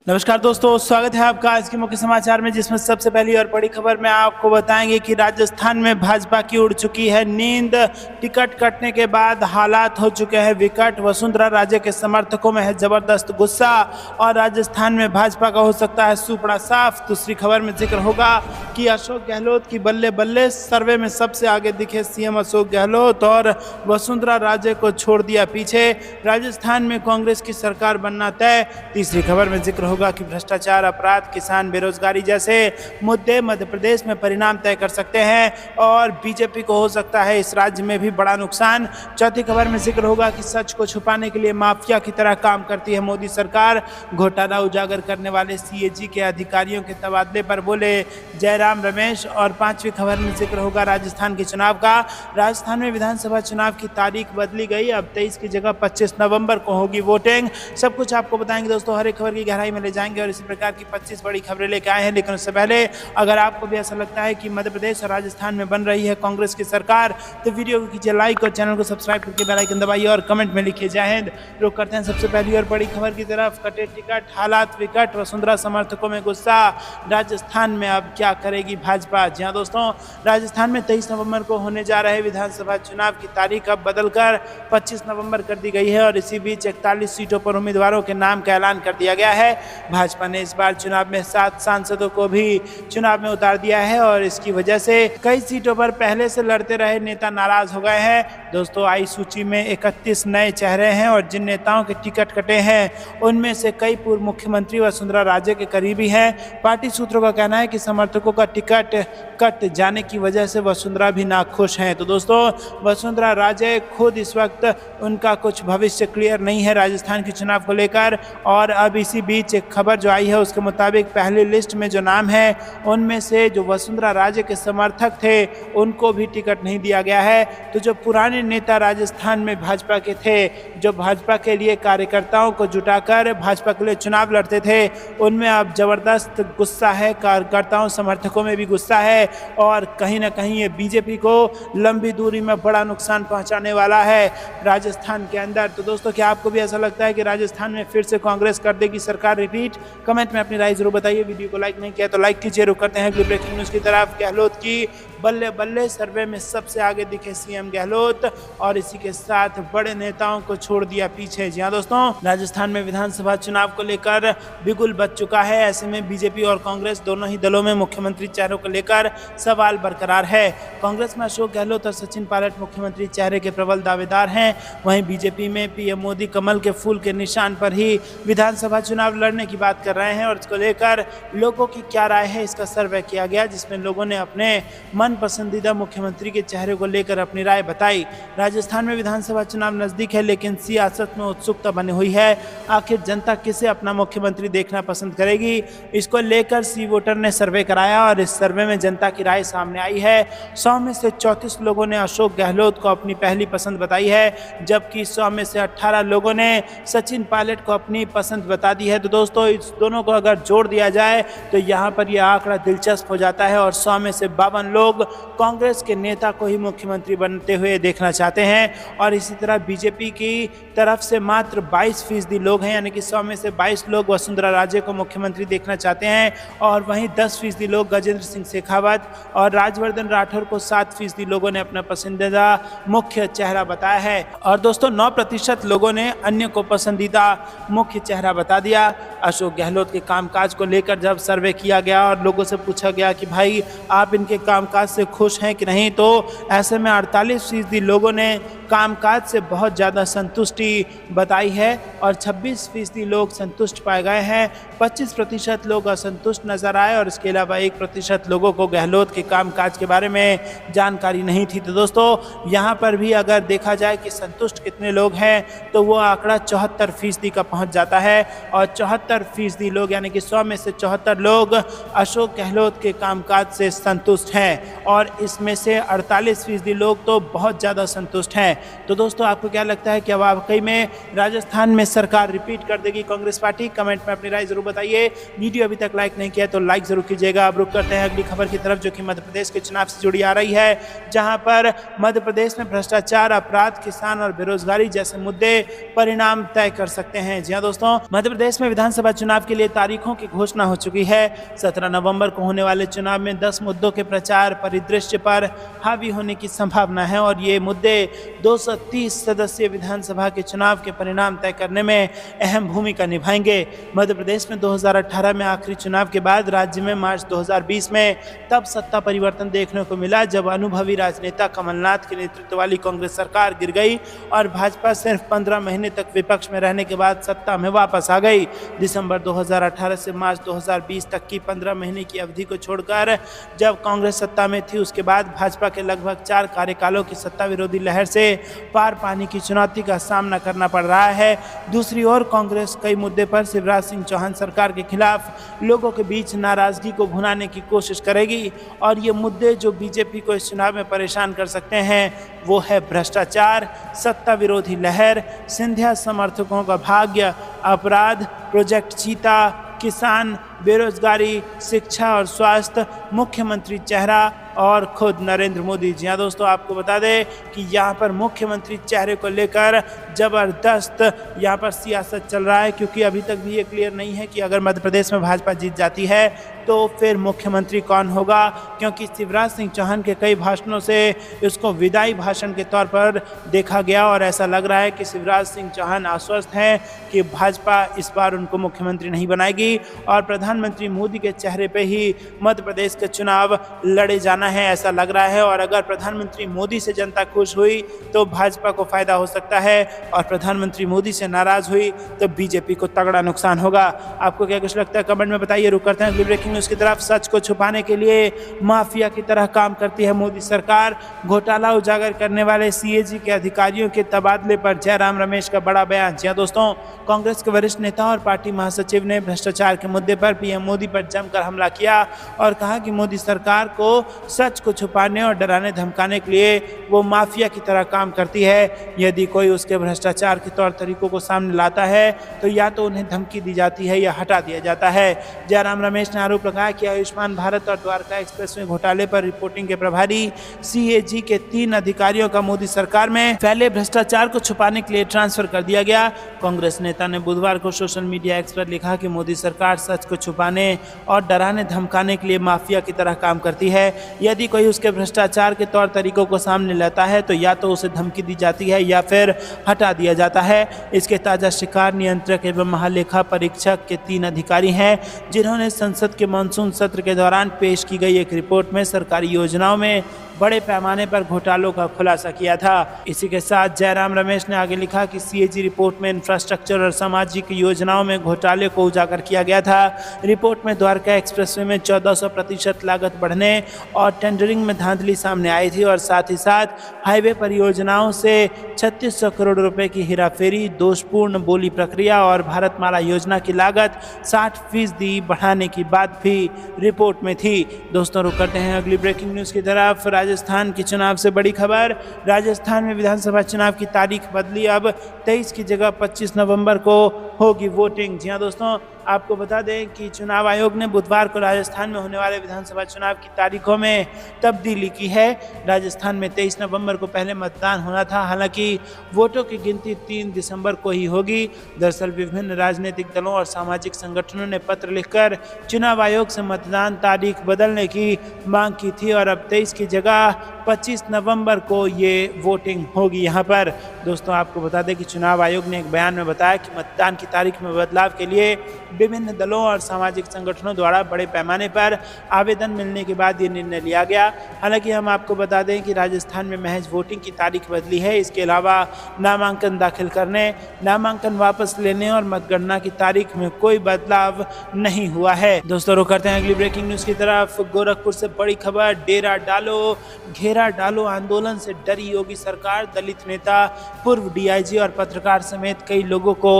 नमस्कार दोस्तों, स्वागत है आपका आज के मुख्य समाचार में, जिसमें सबसे पहली और बड़ी खबर में आपको बताएंगे कि राजस्थान में भाजपा की उड़ चुकी है नींद। टिकट कटने के बाद हालात हो चुके हैं विकट। वसुंधरा राजे के समर्थकों में है जबरदस्त गुस्सा और राजस्थान में भाजपा का हो सकता है सुपड़ा साफ। दूसरी खबर में जिक्र होगा कि अशोक गहलोत की बल्ले बल्ले, सर्वे में सबसे आगे दिखे सीएम अशोक गहलोत और वसुंधरा राजे को छोड़ दिया पीछे। राजस्थान में कांग्रेस की सरकार बनना तय। तीसरी खबर में जिक्र होगा कि भ्रष्टाचार, अपराध, किसान, बेरोजगारी जैसे मुद्दे मध्य प्रदेश में परिणाम तय कर सकते हैं और बीजेपी को हो सकता है इस राज्य में भी बड़ा नुकसान। चौथी खबर में जिक्र होगा कि सच को छुपाने के लिए माफिया की तरह काम करती है मोदी सरकार। घोटाला उजागर करने वाले सीएजी के अधिकारियों के तबादले पर बोले जयराम रमेश। और पांचवी खबर में जिक्र होगा राजस्थान के चुनाव का। राजस्थान में विधानसभा चुनाव की तारीख बदली गई, अब 23 की जगह 25 नवंबर को होगी वोटिंग। सब कुछ आपको बताएंगे दोस्तों, हर एक खबर की गहराई में ले जाएंगे और इसी प्रकार की 25 बड़ी खबरें लेकर आए हैं। लेकिन उससे पहले अगर आपको भी ऐसा लगता है कि मध्य प्रदेश और राजस्थान में बन रही है कांग्रेस की सरकार, तो वीडियो को कीजिए लाइक और चैनल को सब्सक्राइब करके बेल आइकन दबाइए और कमेंट में लिखिए जय हिंद। रुक करते हैं सबसे पहली और बड़ी खबर की तरफ। कटे टिकट, हालात विकट, वसुंधरा समर्थकों में गुस्सा। राजस्थान में अब क्या करेगी भाजपा? जी हाँ दोस्तों, राजस्थान में 23 नवंबर को होने जा रहे विधानसभा चुनाव की तारीख अब बदलकर 25 नवंबर कर दी गई है और इसी बीच 41 सीटों पर उम्मीदवारों के नाम का ऐलान कर दिया गया है। भाजपा ने इस बार चुनाव में 7 सांसदों को भी चुनाव में उतार दिया है और इसकी वजह से कई सीटों पर पहले से लड़ते रहे नेता नाराज हो गए हैं। दोस्तों, आई सूची में 31 नए चेहरे हैं और जिन नेताओं के टिकट कटे हैं उनमें से कई पूर्व मुख्यमंत्री वसुंधरा राजे के करीबी हैं। पार्टी सूत्रों का कहना है कि समर्थकों का टिकट कट जाने की वजह से वसुंधरा भी नाखुश हैं। तो दोस्तों, वसुंधरा राजे खुद इस वक्त उनका कुछ भविष्य क्लियर नहीं है राजस्थान के चुनाव को लेकर। और अब इसी बीच एक खबर जो आई है उसके मुताबिक पहली लिस्ट में जो नाम है उनमें से जो वसुंधरा राजे के समर्थक थे उनको भी टिकट नहीं दिया गया है। तो जो पुराने नेता राजस्थान में भाजपा के थे, जो भाजपा के लिए कार्यकर्ताओं को जुटाकर भाजपा के लिए चुनाव लड़ते थे, उनमें अब जबरदस्त गुस्सा है। कार्यकर्ताओं समर्थकों में भी गुस्सा है और कहीं ना कहीं ये बीजेपी को लंबी दूरी में बड़ा नुकसान पहुंचाने वाला है राजस्थान के अंदर। तो दोस्तों, क्या आपको भी ऐसा लगता है कि राजस्थान में फिर से कांग्रेस कर देगी सरकार रिपीट? कमेंट में अपनी राय जरूर बताइए। वीडियो को लाइक नहीं किया तो लाइक कीजिए। रुक करते हैं अगली ब्रेकिंग न्यूज़ की तरफ। गहलोत की बल्ले बल्ले, सर्वे में सबसे आगे दिखे सीएम गहलोत और इसी के साथ बड़े नेताओं को छोड़ दिया पीछे। जी हाँ दोस्तों, राजस्थान में विधानसभा चुनाव को लेकर बिगुल बच चुका है। ऐसे में बीजेपी और कांग्रेस दोनों ही दलों में मुख्यमंत्री चेहरों को लेकर सवाल बरकरार है। कांग्रेस में अशोक गहलोत और सचिन पायलट मुख्यमंत्री चेहरे के प्रबल दावेदार हैं। वहीं बीजेपी में पीएम मोदी कमल के फूल के निशान पर ही विधानसभा चुनाव लड़ने की बात कर रहे हैं और इसको लेकर लोगों की क्या राय है इसका सर्वे किया गया, जिसमें लोगों ने अपने मन पसंदीदा मुख्यमंत्री के चेहरे को लेकर अपनी राय बताई। राजस्थान में विधानसभा चुनाव नजदीक है लेकिन सियासत में उत्सुकता बनी हुई है। आखिर जनता किसे अपना मुख्यमंत्री देखना पसंद करेगी, इसको लेकर सी वोटर ने सर्वे कराया और इस सर्वे में जनता की राय सामने आई है। 100 में से 34 लोगों ने अशोक गहलोत को अपनी पहली पसंद बताई है, जबकि 100 में से 18 लोगों ने सचिन पायलट को अपनी पसंद बता दी है। तो दोस्तों, इस दोनों को अगर जोड़ दिया जाए तो यहाँ पर यह आंकड़ा दिलचस्प हो जाता है और 100 में से 52 लोग कांग्रेस के नेता को ही मुख्यमंत्री बनते हुए देखना चाहते हैं और इसी तरह बीजेपी की तरफ से मात्र 22% लोग हैं, यानी कि 100 में से 22 लोग वसुंधरा राजे को मुख्यमंत्री देखना चाहते हैं और वहीं 10% लोग गजेंद्र सिंह शेखावत और राजवर्धन राठौर को 7% लोगों ने अपना पसंदीदा मुख्य चेहरा बताया है। और दोस्तों, 9% लोगों ने अन्य को पसंदीदा मुख्य चेहरा बता दिया। अशोक गहलोत के कामकाज को लेकर जब सर्वे किया गया और लोगों से पूछा गया कि भाई आप इनके कामकाज से खुश हैं कि नहीं, तो ऐसे में 48% लोगों ने कामकाज से बहुत ज़्यादा संतुष्टि बताई है और 26% लोग संतुष्ट पाए गए हैं। 25% लोग असंतुष्ट नजर आए और इसके अलावा 1% लोगों को गहलोत के कामकाज के बारे में जानकारी नहीं थी। तो दोस्तों, यहाँ पर भी अगर देखा जाए कि संतुष्ट कितने लोग हैं तो वो आंकड़ा 74% का पहुँच जाता है और 74% लोग, यानी कि 100 में से 74 लोग अशोक गहलोत के कामकाज से संतुष्ट हैं और इसमें से 48% लोग तो बहुत ज़्यादा संतुष्ट हैं। तो दोस्तों आपको क्या लगता है कि अब वाकई में राजस्थान में सरकार रिपीट कर देगी कांग्रेस पार्टी? कमेंट में अपनी राय जरूर बताइए। वीडियो अभी तक लाइक नहीं किया तो लाइक जरूर कीजिएगा। अब रुक करते हैं अगली खबर की तरफ, जो कि मध्य प्रदेश के चुनाव से जुड़ी आ रही है, जहां पर मध्य प्रदेश में भ्रष्टाचार, अपराध, किसान और बेरोजगारी जैसे मुद्दे परिणाम तय कर सकते हैं। जी हां दोस्तों, मध्य प्रदेश में विधानसभा चुनाव के लिए तारीखों की घोषणा हो चुकी है। 17 नवंबर को होने वाले चुनाव में 10 मुद्दों के प्रचार परिदृश्य पर हावी होने की संभावना है और ये मुद्दे 230 सदस्यीय विधानसभा के चुनाव के परिणाम तय करने में अहम भूमिका निभाएंगे। मध्य प्रदेश में 2018 में आखिरी चुनाव के बाद राज्य में मार्च 2020 में तब सत्ता परिवर्तन देखने को मिला जब अनुभवी राजनेता कमलनाथ के नेतृत्व वाली कांग्रेस सरकार गिर गई और भाजपा सिर्फ 15 महीने तक विपक्ष में रहने के बाद सत्ता में वापस आ गई। दिसंबर 2018 से मार्च 2020 तक की 15 महीने की अवधि को छोड़कर जब कांग्रेस सत्ता में थी, उसके बाद भाजपा के लगभग 4 कार्यकालों की सत्ता विरोधी लहर से पार पाने की चुनौती का सामना करना पड़ रहा है। दूसरी ओर कांग्रेस कई मुद्दे पर शिवराज सिंह चौहान सरकार के खिलाफ लोगों के बीच नाराजगी को भुनाने की कोशिश करेगी और ये मुद्दे जो बीजेपी को इस चुनाव में परेशान कर सकते हैं वो है भ्रष्टाचार, सत्ता विरोधी लहर, सिंधिया समर्थकों का भाग्य, अपराध, प्रोजेक्ट चीता, किसान, बेरोजगारी, शिक्षा और स्वास्थ्य, मुख्यमंत्री चेहरा और खुद नरेंद्र मोदी। जी हाँ दोस्तों, आपको बता दें कि यहाँ पर मुख्यमंत्री चेहरे को लेकर ज़बरदस्त यहाँ पर सियासत चल रहा है, क्योंकि अभी तक भी ये क्लियर नहीं है कि अगर मध्य प्रदेश में भाजपा जीत जाती है तो फिर मुख्यमंत्री कौन होगा, क्योंकि शिवराज सिंह चौहान के कई भाषणों से इसको विदाई भाषण के तौर पर देखा गया और ऐसा लग रहा है कि शिवराज सिंह चौहान आश्वस्त हैं कि भाजपा इस बार उनको मुख्यमंत्री नहीं बनाएगी और प्रधानमंत्री मोदी के चेहरे पे ही मध्य प्रदेश के चुनाव लड़े जाना है, ऐसा लग रहा है। और अगर प्रधानमंत्री मोदी से जनता खुश हुई तो भाजपा को फायदा हो सकता है और प्रधानमंत्री मोदी से नाराज हुई तो बीजेपी को तगड़ा नुकसान होगा। आपको क्या कुछ लगता है कमेंट में बताइए। रुक करते हैं ब्रेकिंग न्यूज़ की तरफ। सच को छुपाने के लिए माफिया की तरह काम करती है मोदी सरकार। घोटाला उजागर करने वाले सीएजी के अधिकारियों के तबादले पर जयराम रमेश का बड़ा बयान। जी दोस्तों, कांग्रेस के वरिष्ठ नेता और पार्टी महासचिव ने भ्रष्टाचार के मुद्दे पर पीएम मोदी पर जमकर हमला किया और कहा कि मोदी सरकार को सच को छुपाने और डराने धमकाने के लिए वो माफिया की तरह काम करती है। यदि कोई उसके भ्रष्टाचार के तौर तरीकों को सामने लाता है तो या तो उन्हें धमकी दी जाती है या हटा दिया जाता है। जयराम रमेश ने आरोप लगाया कि आयुष्मान भारत और द्वारका एक्सप्रेसवे घोटाले पर रिपोर्टिंग के प्रभारी सीएजी के 3 अधिकारियों का मोदी सरकार में फैले भ्रष्टाचार को छुपाने के लिए ट्रांसफर कर दिया गया। कांग्रेस नेता ने बुधवार को सोशल मीडिया एक्स पर लिखा कि मोदी सरकार सच को छुपाने और डराने धमकाने के लिए माफिया की तरह काम करती है। यदि कोई उसके भ्रष्टाचार के तौर तरीकों को सामने लाता है तो या तो उसे धमकी दी जाती है या फिर हटा दिया जाता है। इसके ताजा शिकार नियंत्रक एवं महालेखा परीक्षक के 3 अधिकारी हैं, जिन्होंने संसद के मानसून सत्र के दौरान पेश की गई एक रिपोर्ट में सरकारी योजनाओं में बड़े पैमाने पर घोटालों का खुलासा किया था। इसी के साथ जयराम रमेश ने आगे लिखा कि सीएजी रिपोर्ट में इंफ्रास्ट्रक्चर और सामाजिक योजनाओं में घोटाले को उजागर किया गया था। रिपोर्ट में द्वारका एक्सप्रेसवे में 1400% लागत बढ़ने और टेंडरिंग में धांधली सामने आई थी और साथ ही साथ हाईवे परियोजनाओं से 3600 करोड़ रुपए की हेराफेरी, दोषपूर्ण बोली प्रक्रिया और भारतमाला योजना की लागत 60% बढ़ाने की बात भी रिपोर्ट में थी। दोस्तों, रुक करते हैं अगली ब्रेकिंग न्यूज़ की तरफ। राजस्थान के चुनाव से बड़ी खबर। राजस्थान में विधानसभा चुनाव की तारीख बदली, अब 23 की जगह 25 नवंबर को होगी वोटिंग। जी हाँ दोस्तों, आपको बता दें कि चुनाव आयोग ने बुधवार को राजस्थान में होने वाले विधानसभा चुनाव की तारीखों में तब्दीली की है। राजस्थान में 23 नवंबर को पहले मतदान होना था, हालांकि वोटों की गिनती 3 दिसंबर को ही होगी। दरअसल विभिन्न राजनीतिक दलों और सामाजिक संगठनों ने पत्र लिखकर चुनाव आयोग से मतदान तारीख बदलने की मांग की थी और अब 23 की जगह 25 नवंबर को ये वोटिंग होगी। यहाँ पर दोस्तों आपको बता दें कि चुनाव आयोग ने एक बयान में बताया कि मतदान की तारीख में बदलाव के लिए विभिन्न दलों और सामाजिक संगठनों द्वारा बड़े पैमाने पर आवेदन मिलने के बाद ये निर्णय लिया गया। हालांकि हम आपको बता दें कि राजस्थान में महज वोटिंग की तारीख बदली है। इसके अलावा नामांकन दाखिल करने, नामांकन वापस लेने और मतगणना की तारीख में कोई बदलाव नहीं हुआ है। दोस्तों, रुक करते हैं अगली ब्रेकिंग न्यूज़ की तरफ। गोरखपुर से बड़ी खबर। डेरा डालो घेरा डालो आंदोलन से डरी योगी सरकार। दलित नेता पूर्व डीआईजी और पत्रकार समेत कई लोगों को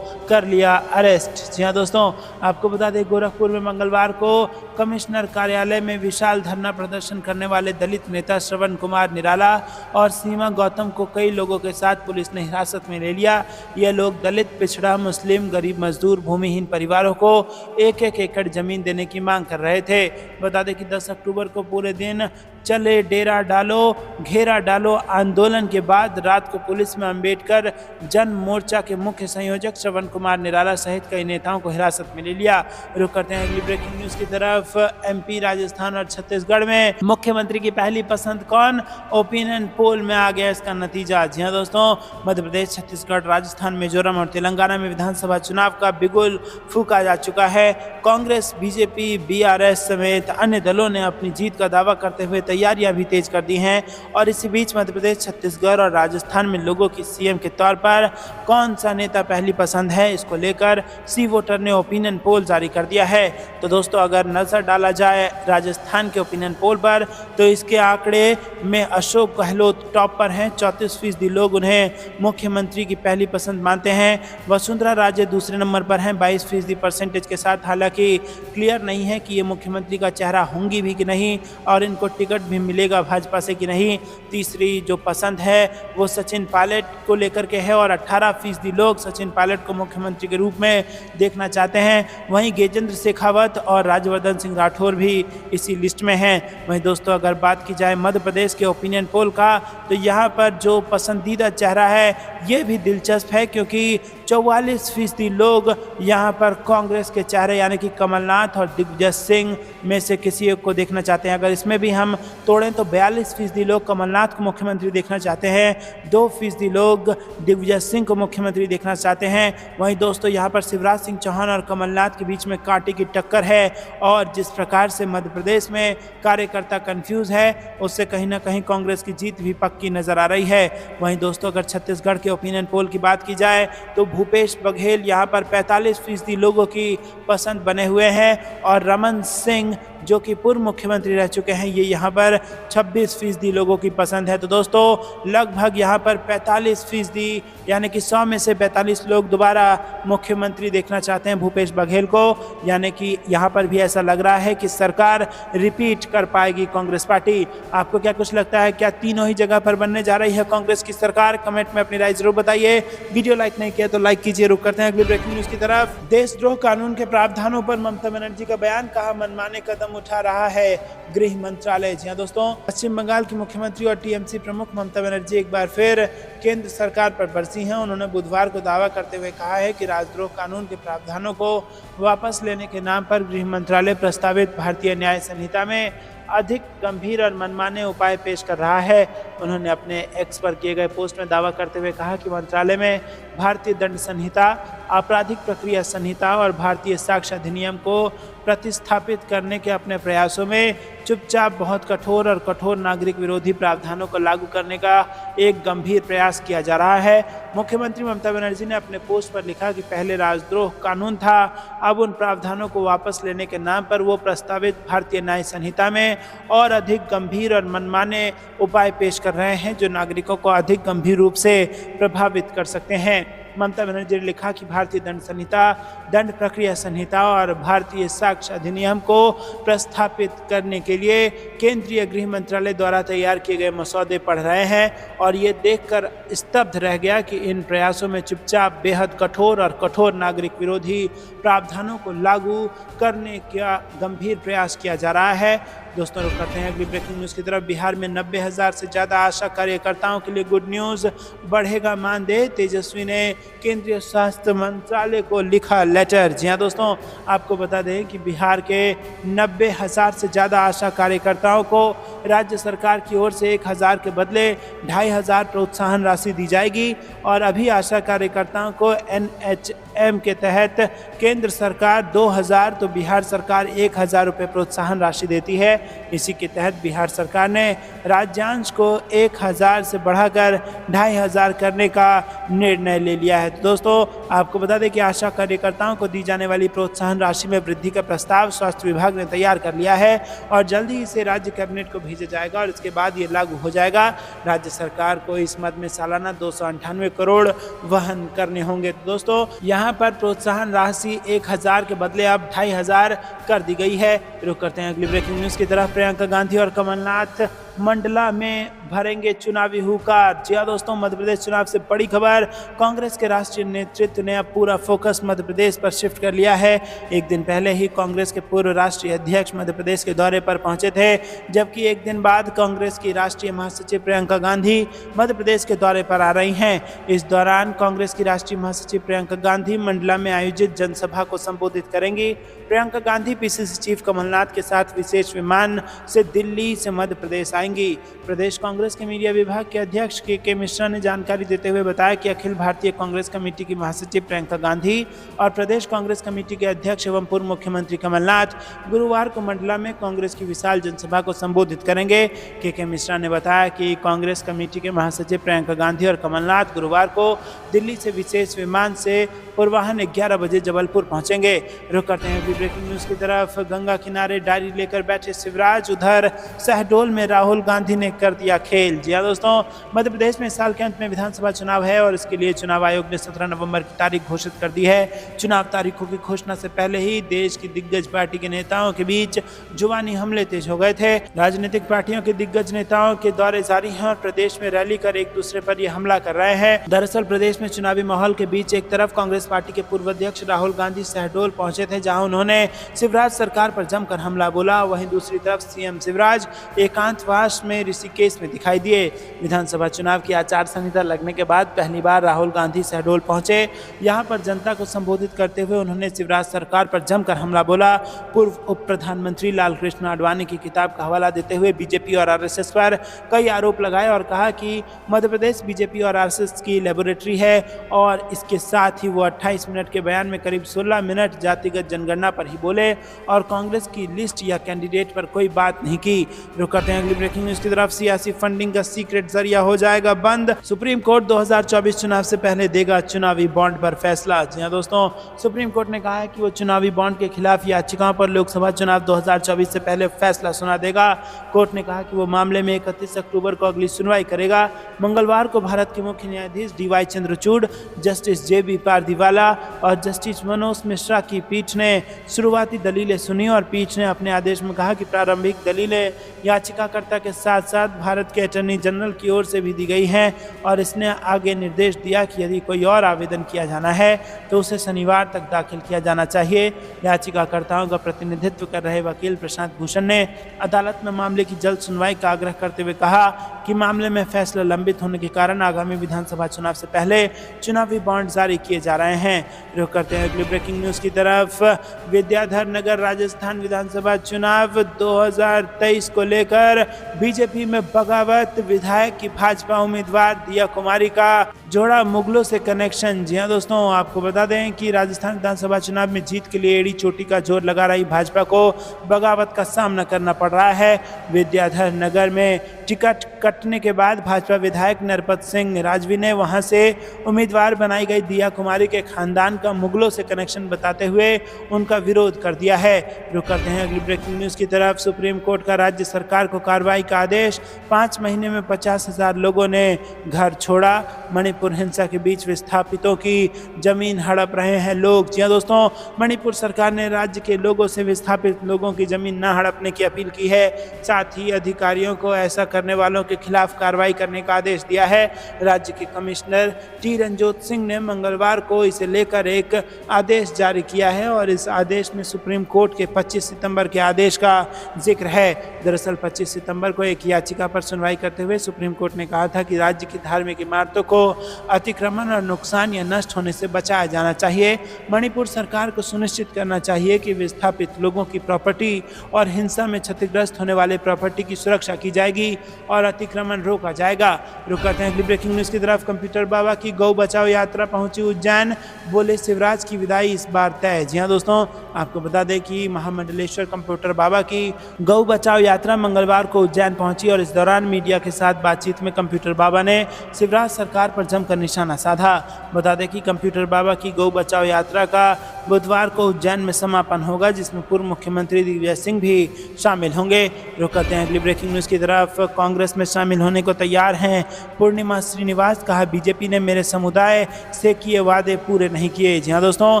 कर लिया अरेस्ट। जी हाँ दोस्तों, आपको बता दें गोरखपुर में मंगलवार को कमिश्नर कार्यालय में विशाल धरना प्रदर्शन करने वाले दलित नेता श्रवण कुमार निराला और सीमा गौतम को कई लोगों के साथ पुलिस ने हिरासत में ले लिया। ये लोग दलित, पिछड़ा, मुस्लिम, गरीब मजदूर, भूमिहीन परिवारों को 1-1 एकड़ जमीन देने की मांग कर रहे थे। बता दें कि 10 अक्टूबर को पूरे दिन चले डेरा डालो घेरा डालो आंदोलन के बाद रात को पुलिस में अंबेडकर जन मोर्चा के मुख्य संयोजक श्रवण कुमार निराला सहित कई नेताओं को हिरासत में ले लिया। रुक करते हैं अगली ब्रेकिंग न्यूज की तरफ। एमपी, राजस्थान और छत्तीसगढ़ में मुख्यमंत्री की पहली पसंद कौन? ओपिनियन पोल में आ गया इसका नतीजा। जी हाँ दोस्तों, मध्य प्रदेश, छत्तीसगढ़, राजस्थान, मिजोरम और तेलंगाना में विधानसभा चुनाव का बिगुल फूंका जा चुका है। कांग्रेस, बीजेपी, बीआरएस समेत अन्य दलों ने अपनी जीत का दावा करते हुए तैयारियां भी तेज कर दी हैं। और इसी बीच मध्य प्रदेश, छत्तीसगढ़ और राजस्थान में लोगों की सीएम के तौर पर कौन सा नेता पहली पसंद है, इसको लेकर सी वोटर ने ओपिनियन पोल जारी कर दिया है। तो दोस्तों, अगर नजर डाला जाए राजस्थान के ओपिनियन पोल पर तो इसके आंकड़े में अशोक गहलोत टॉप पर हैं। 34% लोग उन्हें मुख्यमंत्री की पहली पसंद मानते हैं। वसुंधरा राजे दूसरे नंबर पर हैं 22% परसेंटेज के साथ। हालांकि क्लियर नहीं है कि ये मुख्यमंत्री का चेहरा होंगी भी कि नहीं और इनको टिकट भी मिलेगा भाजपा से कि नहीं। तीसरी जो पसंद है वो सचिन पायलट को लेकर के है और 18% लोग सचिन पायलट को मुख्यमंत्री के रूप में देखना चाहते हैं। वहीं गजेंद्र शेखावत और राज्यवर्धन सिंह राठौर भी इसी लिस्ट में हैं। वहीं दोस्तों, अगर बात की जाए मध्य प्रदेश के ओपिनियन पोल का तो यहाँ पर जो पसंदीदा चेहरा है ये भी दिलचस्प है, क्योंकि 44% लोग यहाँ पर कांग्रेस के चेहरे यानी कि कमलनाथ और दिग्विजय सिंह में से किसी एक को देखना चाहते हैं। अगर इसमें भी हम तोड़ें तो 42% लोग कमलनाथ को मुख्यमंत्री देखना चाहते हैं, 2% लोग दिग्विजय सिंह को मुख्यमंत्री देखना चाहते हैं। वहीं दोस्तों, यहाँ पर शिवराज सिंह चौहान और कमलनाथ के बीच में कांटे की टक्कर है और जिस प्रकार से मध्य प्रदेश में कार्यकर्ता कंफ्यूज है उससे कहीं ना कहीं कांग्रेस की जीत भी पक्की नजर आ रही है। वहीं दोस्तों, अगर छत्तीसगढ़ के ओपिनियन पोल की बात की जाए तो भूपेश बघेल यहाँ पर 45% लोगों की पसंद बने हुए हैं और रमन सिंह जो कि पूर्व मुख्यमंत्री रह चुके हैं ये यहाँ पर 26% लोगों की पसंद है। तो दोस्तों, लगभग यहाँ पर 45% यानी कि 100 में से 42 लोग दोबारा मुख्यमंत्री देखना चाहते हैं भूपेश बघेल को। यानी कि यहाँ पर भी ऐसा लग रहा है कि सरकार रिपीट कर पाएगी कांग्रेस पार्टी। आपको क्या कुछ लगता है, क्या तीनों ही जगह पर बनने जा रही है कांग्रेस की सरकार? कमेंट में अपनी राय जरूर बताइए। वीडियो लाइक नहीं किया तो लाइक कीजिए। रुक करते हैं अगली ब्रेकिंग न्यूज की तरफ। देशद्रोह कानून के प्रावधानों पर ममता बनर्जी का बयान, कहा मनमाने कदम उठा रहा है गृह मंत्रालय। जी हाँ दोस्तों, पश्चिम बंगाल की मुख्यमंत्री और टीएमसी प्रमुख ममता बनर्जी एक बार फिर केंद्र सरकार पर बरसी हैं। उन्होंने बुधवार को दावा करते हुए कहा है कि राजद्रोह कानून के प्रावधानों को वापस लेने के नाम पर गृह मंत्रालय प्रस्तावित भारतीय न्याय संहिता में अधिक गंभीर और मनमाने उपाय पेश कर रहा है। उन्होंने अपने एक्स पर किए गए पोस्ट में दावा करते हुए कहा कि मंत्रालय में भारतीय दंड संहिता, आपराधिक प्रक्रिया संहिता और भारतीय साक्ष्य अधिनियम को प्रतिस्थापित करने के अपने प्रयासों में चुपचाप बहुत कठोर और कठोर नागरिक विरोधी प्रावधानों को लागू करने का एक गंभीर प्रयास किया जा रहा है। मुख्यमंत्री ममता बनर्जी ने अपने पोस्ट पर लिखा कि पहले राजद्रोह कानून था, अब उन प्रावधानों को वापस लेने के नाम पर वो प्रस्तावित भारतीय न्याय संहिता में और अधिक गंभीर और मनमाने उपाय पेश कर रहे हैं जो नागरिकों को अधिक गंभीर रूप से प्रभावित कर सकते हैं। ममता बनर्जी ने लिखा कि भारतीय दंड संहिता, दंड प्रक्रिया संहिता और भारतीय साक्ष्य अधिनियम को प्रस्थापित करने के लिए केंद्रीय गृह मंत्रालय द्वारा तैयार किए गए मसौदे पढ़ रहे हैं और ये देखकर स्तब्ध रह गया कि इन प्रयासों में चुपचाप बेहद कठोर और कठोर नागरिक विरोधी प्रावधानों को लागू करने का गंभीर प्रयास किया जा रहा है। दोस्तों, रुक करते हैं अगली ब्रेकिंग न्यूज़ की तरफ। बिहार में 90,000 से ज़्यादा आशा कार्यकर्ताओं के लिए गुड न्यूज़, बढ़ेगा मानदेय। तेजस्वी ने केंद्रीय स्वास्थ्य मंत्रालय को लिखा लेटर। जी हाँ दोस्तों, आपको बता दें कि बिहार के 90,000 से ज़्यादा आशा कार्यकर्ताओं को राज्य सरकार की ओर से 1,000 के बदले 2,500 प्रोत्साहन राशि दी जाएगी और अभी आशा कार्यकर्ताओं को NHM के तहत केंद्र सरकार 2,000 तो बिहार सरकार 1,000 रुपये प्रोत्साहन राशि देती है। इसी के तहत बिहार सरकार ने राज्यांश को 1,000 से बढ़ाकर 2,500 करने का निर्णय ले लिया है। तो दोस्तों, आपको बता दें कि आशा कार्यकर्ताओं को दी जाने वाली प्रोत्साहन राशि में वृद्धि का प्रस्ताव स्वास्थ्य विभाग ने तैयार कर लिया है और जल्दी ही इसे राज्य कैबिनेट को भेजा भेजा जाएगा और इसके बाद ये लागू हो जाएगा। राज्य सरकार को इस मद में सालाना 298 करोड़ वहन करने होंगे। तो दोस्तों यहाँ पर प्रोत्साहन राशि 1000 के बदले अब 2500 कर दी गई है। रुक करते हैं अगली ब्रेकिंग न्यूज की तरफ। प्रियंका गांधी और कमलनाथ मंडला में भरेंगे चुनावी हुंकार। जी हां दोस्तों, मध्य प्रदेश चुनाव से बड़ी खबर। कांग्रेस के राष्ट्रीय नेतृत्व ने अब पूरा फोकस मध्य प्रदेश पर शिफ्ट कर लिया है। एक दिन पहले ही कांग्रेस के पूर्व राष्ट्रीय अध्यक्ष मध्य प्रदेश के दौरे पर पहुंचे थे, जबकि एक दिन बाद कांग्रेस की राष्ट्रीय महासचिव प्रियंका गांधी मध्य प्रदेश के दौरे पर आ रही हैं। इस दौरान कांग्रेस की राष्ट्रीय महासचिव प्रियंका गांधी मंडला में आयोजित जनसभा को संबोधित करेंगी। प्रियंका गांधी पीसीसी चीफ कमलनाथ के साथ विशेष विमान से दिल्ली से मध्य प्रदेश आएंगी। प्रदेश कांग्रेस के मीडिया विभाग के अध्यक्ष के मिश्रा ने जानकारी देते हुए बताया कि अखिल भारतीय कांग्रेस कमेटी की महासचिव प्रियंका गांधी और प्रदेश कांग्रेस कमेटी के अध्यक्ष एवं पूर्व मुख्यमंत्री कमलनाथ गुरुवार को मंडला में कांग्रेस की विशाल जनसभा को संबोधित करेंगे। के मिश्रा ने बताया कि कांग्रेस कमेटी के महासचिव प्रियंका गांधी और कमलनाथ गुरुवार को दिल्ली से विशेष विमान से पूर्वाह्न 11 बजे जबलपुर पहुंचेंगे। रुक करते हैं ब्रेकिंग न्यूज की तरफ। गंगा किनारे डायरी लेकर बैठे शिवराज, उधर शहडोल में राहुल गांधी ने कर दिया खेल। जी हां दोस्तों, मध्य प्रदेश में इस साल के अंत में विधानसभा चुनाव है और इसके लिए चुनाव आयोग ने 17 नवंबर की तारीख घोषित कर दी है। चुनाव तारीखों की घोषणा से पहले ही देश की दिग्गज पार्टी के नेताओं के बीच जुबानी हमले तेज हो गए थे। राजनीतिक पार्टियों के दिग्गज नेताओं के दौरे जारी हैं और प्रदेश में रैली कर एक दूसरे पर यह हमला कर रहे हैं। दरअसल प्रदेश में चुनावी माहौल के बीच एक तरफ कांग्रेस पार्टी के पूर्व अध्यक्ष राहुल गांधी शहडोल पहुंचे थे, जहां उन्होंने शिवराज सरकार पर जमकर हमला बोला। वहीं दूसरी तरफ सीएम शिवराज एकांतवास में ऋषिकेश में दिखाई दिए। विधानसभा चुनाव की आचार संहिता लगने के बाद पहली बार राहुल गांधी शहडोल पहुंचे। यहां पर जनता को संबोधित करते हुए उन्होंने शिवराज सरकार पर जमकर हमला बोला। पूर्व उप प्रधानमंत्री लालकृष्ण आडवाणी की किताब का हवाला देते हुए बीजेपी और आरएसएस पर कई आरोप लगाए और कहा कि मध्य प्रदेश बीजेपी और आरएसएस की लेबोरेटरी है और इसके साथ ही वो 28 मिनट के बयान में करीब 16 मिनट जातिगत जनगणना पर ही बोले और कांग्रेस की लिस्ट या कैंडिडेट पर कोई बात नहीं की। रुक करते हैं अगली ब्रेकिंग न्यूज की तरफ। सियासी फंडिंग का सीक्रेट जरिया हो जाएगा बंद। सुप्रीम कोर्ट 2024 चुनाव से पहले देगा चुनावी बॉन्ड पर फैसला। जी हां दोस्तों, सुप्रीम कोर्ट ने कहा है कि वो चुनावी बॉन्ड के खिलाफ याचिकाओं पर लोकसभा चुनाव 2024 से पहले फैसला सुना देगा। कोर्ट ने कहा कि वो मामले में 31 अक्टूबर को अगली सुनवाई करेगा। मंगलवार को भारत के मुख्य न्यायाधीश डीवाई चंद्रचूड़, जस्टिस जेबी पारदीवाला और जस्टिस मनोज मिश्रा की पीठ ने शुरुआती दलीलें सुनी और पीठ ने अपने आदेश में कहा कि प्रारंभिक दलीलें याचिकाकर्ता के साथ साथ भारत के अटॉर्नी जनरल की ओर से भी दी गई हैं और इसने आगे निर्देश दिया कि यदि कोई और आवेदन किया जाना है तो उसे शनिवार तक दाखिल किया जाना चाहिए। याचिकाकर्ताओं का प्रतिनिधित्व कर रहे वकील प्रशांत भूषण ने अदालत में मामले की जल्द सुनवाई का आग्रह करते हुए कहा कि मामले में फैसला लंबित होने के कारण आगामी विधानसभा चुनाव से पहले चुनावी बॉन्ड जारी किए जा रहे हैं। रुक करते हैं अगली ब्रेकिंग न्यूज की तरफ। विद्याधर नगर राजस्थान विधानसभा चुनाव 2023 को लेकर बीजेपी में बगावत। विधायक की भाजपा उम्मीदवार दिया कुमारी का जोड़ा मुगलों से कनेक्शन। जी हां दोस्तों, आपको बता दें कि राजस्थान विधानसभा चुनाव में जीत के लिए एड़ी चोटी का जोर लगा रही भाजपा को बगावत का सामना करना पड़ रहा है। विद्याधर नगर में टिकट कटने के बाद भाजपा विधायक नरपत सिंह राजवी ने वहां से उम्मीदवार बनाई गई दिया कुमारी के खानदान का मुगलों से कनेक्शन बताते हुए उनका विरोध कर दिया है। रुक करते हैं अगली ब्रेकिंग न्यूज की तरफ। सुप्रीम कोर्ट का राज्य सरकार को कार्रवाई का आदेश। 5 महीने में 50,000 लोगों ने घर छोड़ा। मणिपुर हिंसा के बीच विस्थापितों की जमीन हड़प रहे हैं लोग। जी हां दोस्तों, मणिपुर सरकार ने राज्य के लोगों से विस्थापित लोगों की जमीन न हड़पने की अपील की है। साथ ही अधिकारियों को ऐसा करने वालों के खिलाफ कार्रवाई करने का आदेश दिया है। राज्य के कमिश्नर टी रंजोत सिंह ने मंगलवार को इसे लेकर एक आदेश जारी किया है और इस आदेश में सुप्रीम कोर्ट के 25 सितंबर के आदेश का जिक्र है। दरअसल 25 सितंबर को एक याचिका पर सुनवाई करते हुए सुप्रीम कोर्ट ने कहा था कि राज्य की धार्मिक इमारतों को अतिक्रमण और नुकसान या नष्ट होने से बचाया जाना चाहिए। मणिपुर सरकार को सुनिश्चित करना चाहिए कि विस्थापित लोगों की प्रॉपर्टी और हिंसा में क्षतिग्रस्त होने वाले प्रॉपर्टी की सुरक्षा की जाएगी और अतिक्रमण रोका जाएगा। रुक करते हैं अगली ब्रेकिंग न्यूज की तरफ। कंप्यूटर बाबा की गौ बचाओ यात्रा पहुंची उज्जैन, बोले शिवराज की विदाई इस बार तय। जी हां दोस्तों, आपको बता दें कि महामंडलेश्वर कंप्यूटर बाबा की गौ बचाओ यात्रा मंगलवार को उज्जैन पहुंची और इस दौरान मीडिया के साथ बातचीत में कंप्यूटर बाबा ने शिवराज सरकार पर आश्रम का निशाना साधा। बता दें कि कंप्यूटर बाबा की गौ बचाओ यात्रा का बुधवार को उज्जैन में समापन होगा, जिसमें पूर्व मुख्यमंत्री दिग्विजय सिंह भी शामिल होंगे। रुक करते हैं अगली ब्रेकिंग न्यूज़ की तरफ। कांग्रेस में शामिल होने को तैयार हैं पूर्णिमा श्रीनिवास। कहा, बीजेपी ने मेरे समुदाय से किए वादे पूरे नहीं किए। जी हाँ दोस्तों,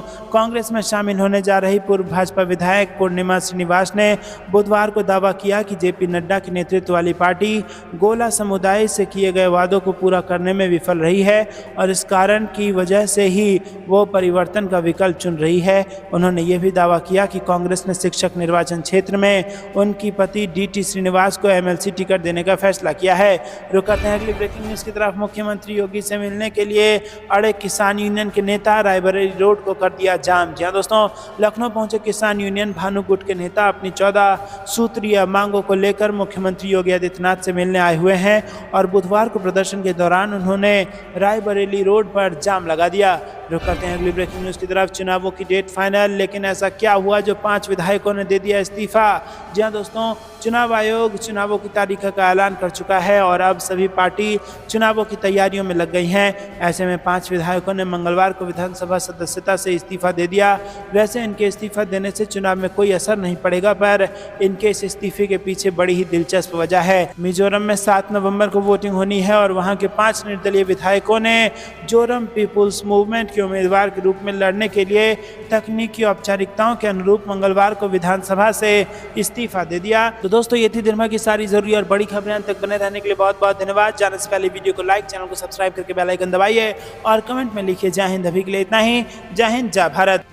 कांग्रेस में शामिल होने जा रही पूर्व भाजपा विधायक पूर्णिमा श्रीनिवास ने बुधवार को दावा किया कि जेपी नड्डा के नेतृत्व वाली पार्टी गोला समुदाय से किए गए वादों को पूरा करने में विफल रही है और इस कारण की वजह से ही वो परिवर्तन का विकल्प चुन रही है। उन्होंने ये भी दावा किया कि कांग्रेस ने शिक्षक निर्वाचन क्षेत्र में उनकी पति डीटी श्रीनिवास को एमएलसी टिकट देने का फैसला किया है। रुक करते हैं अगली ब्रेकिंग न्यूज़ की तरफ। मुख्यमंत्री योगी से मिलने के लिए अड़े किसान यूनियन के नेता, रायबरेली रोड को कर दिया जाम। जी हाँ दोस्तों, लखनऊ पहुंचे किसान यूनियन भानु गुट के नेता अपनी 14 सूत्रीय मांगों को लेकर मुख्यमंत्री योगी आदित्यनाथ से मिलने आए हुए हैं और बुधवार को प्रदर्शन के दौरान उन्होंने रायबरेली रोड पर जाम लगा दिया। रुक करते हैं अगली ब्रेकिंग न्यूज़ की तरफ। चुनावों की डेट फाइनल, लेकिन ऐसा क्या हुआ जो 5 विधायकों ने दे दिया इस्तीफा। जी हाँ दोस्तों, चुनाव आयोग चुनावों की तारीख का ऐलान कर चुका है और अब सभी पार्टी चुनावों की तैयारियों में लग गई हैं। ऐसे में 5 विधायकों ने मंगलवार को विधानसभा सदस्यता से इस्तीफा दे दिया। वैसे इनके इस्तीफा देने से चुनाव में कोई असर नहीं पड़ेगा, पर इनके इस इस्तीफे के पीछे बड़ी ही दिलचस्प वजह है। मिजोरम में 7 नवंबर को वोटिंग होनी है और वहां के 5 निर्दलीय विधायकों ने जोरम पीपुल्स मूवमेंट के उम्मीदवार के रूप में लड़ने के लिए तकनीकी औपचारिकताओं के अनुरूप मंगलवार को विधानसभा से इस्तीफा दे दिया। तो दोस्तों, ये थी दिन भर की सारी जरूरी और बड़ी खबरें। अंत तक बने रहने के लिए बहुत बहुत धन्यवाद। जाने से पहले वीडियो को लाइक, चैनल को सब्सक्राइब करके बेल आइकन दबाइए और कमेंट में लिखिए जय हिंद। अभी के लिए इतना ही। जय हिंद, जय भारत।